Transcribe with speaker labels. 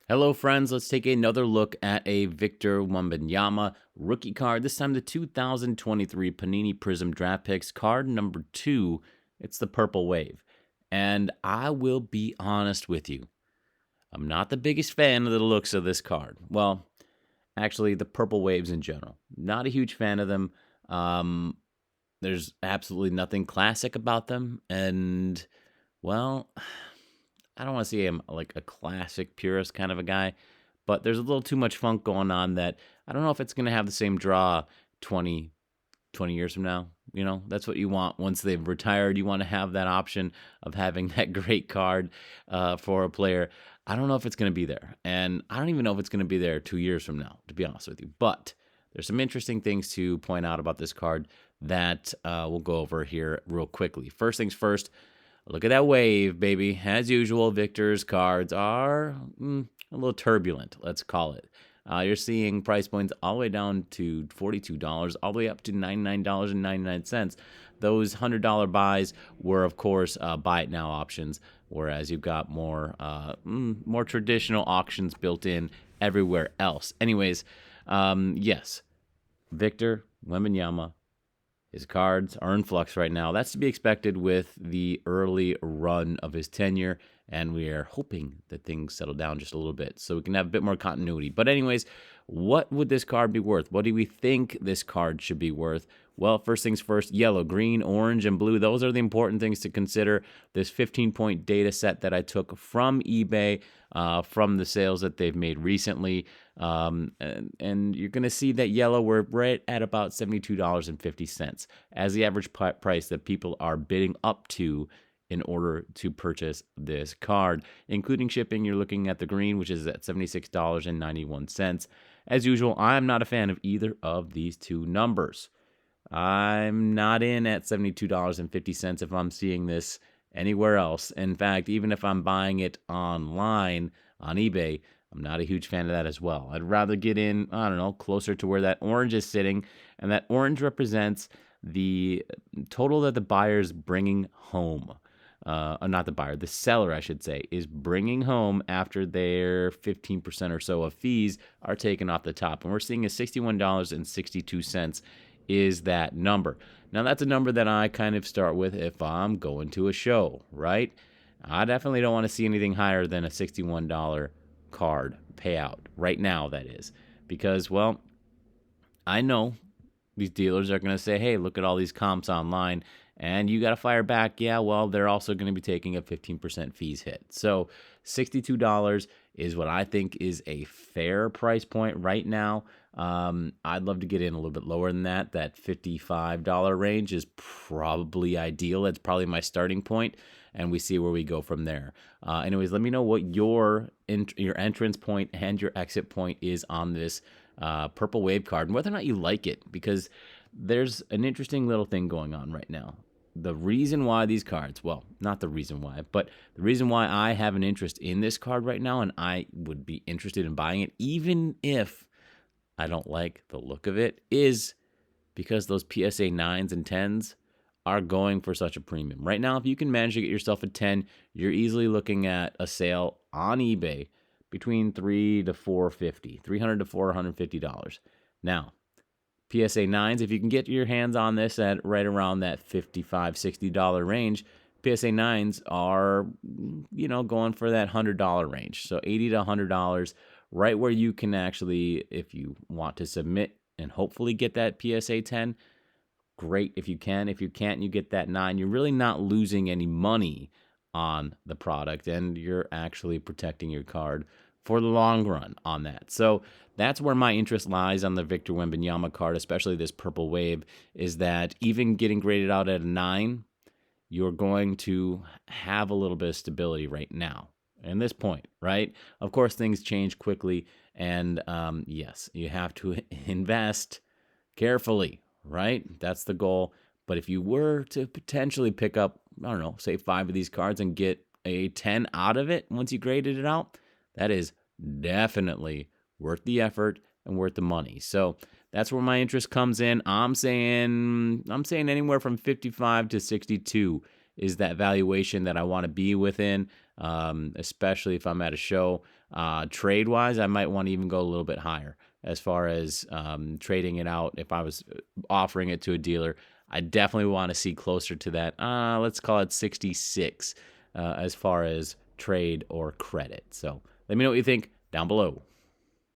Speaker 1: Hello, friends. Let's take another look at a Victor Wembenyama rookie card. This time the 2023 Panini Prizm Draft Picks card number 2. It's the Purple Wave. And I will be honest with you. I'm not the biggest fan of the looks of this card. Well, actually, the Purple Waves in general. Not a huge fan of them. There's absolutely nothing classic about them. And, well, I don't want to say I'm like a classic purist kind of a guy, but there's a little too much funk going on that I don't know if it's going to have the same draw 20 years from now. You know, that's what you want once they've retired. You want to have that option of having that great card for a player. I don't know if it's going to be there. And I don't even know if it's going to be there 2 years from now, to be honest with you. But there's some interesting things to point out about this card that we'll go over here real quickly. First things first, look at that wave, baby. As usual, Victor's cards are a little turbulent, let's call it. You're seeing price points all the way down to $42, all the way up to $99.99. Those $100 buys were, of course, buy it now options, whereas you've got more traditional auctions built in everywhere else. Anyways, yes, Victor Wembenyama. His cards are in flux right now. That's to be expected with the early run of his tenure, and we are hoping that things settle down just a little bit so we can have a bit more continuity. But anyways, what would this card be worth? What do we think this card should be worth? Well, first things first, yellow, green, orange, and blue. Those are the important things to consider. This 15-point data set that I took from eBay, from the sales that they've made recently. And you're going to see that yellow, we're right at about $72.50 as the average price that people are bidding up to in order to purchase this card. Including shipping, you're looking at the green, which is at $76.91. As usual, I'm not a fan of either of these two numbers. I'm not in at $72.50 if I'm seeing this anywhere else. In fact, even if I'm buying it online on eBay, I'm not a huge fan of that as well. I'd rather get in, I don't know, closer to where that orange is sitting, and that orange represents the total that the buyer's bringing home. Not the buyer, the seller, I should say, is bringing home after their 15% or so of fees are taken off the top. And we're seeing a $61.62 is that number. Now, that's a number that I kind of start with if I'm going to a show, right? I definitely don't want to see anything higher than a $61 card payout right now, that is. Because, well, I know these dealers are going to say, hey, look at all these comps online, and you got to fire back. Yeah, well, they're also going to be taking a 15% fees hit. So $62 is what I think is a fair price point right now. I'd love to get in a little bit lower than that. That $55 range is probably ideal. That's probably my starting point, and we see where we go from there. Anyways, let me know what your entrance point and your exit point is on this Purple Wave card, and whether or not you like it, because there's an interesting little thing going on right now. The reason why these cards, well, not the reason why, but the reason why I have an interest in this card right now, and I would be interested in buying it, even if I don't like the look of it, is because those PSA 9s and 10s are going for such a premium. Right now, if you can manage to get yourself a 10, you're easily looking at a sale on eBay between $300 to $450. Now, PSA 9s, if you can get your hands on this at right around that $55, $60 range, PSA 9s are, going for that $100 range. So $80 to $100, right where you can actually, if you want to submit and hopefully get that PSA 10, great if you can. If you can't, you get that 9. You're really not losing any money on the product, and you're actually protecting your card for the long run on that. So that's where my interest lies on the Victor Wembanyama card, especially this Purple Wave, is that even getting graded out at a 9, you're going to have a little bit of stability right now. And this point, right? Of course, things change quickly, and yes, you have to invest carefully, right? That's the goal. But if you were to potentially pick up, I don't know, say 5 of these cards and get a 10 out of it once you graded it out, that is definitely worth the effort and worth the money. So that's where my interest comes in. I'm saying anywhere from 55 to 62 is that valuation that I want to be within, especially if I'm at a show. Trade-wise, I might want to even go a little bit higher as far as trading it out. If I was offering it to a dealer, I definitely want to see closer to that. Let's call it 66 as far as trade or credit. So let me know what you think down below.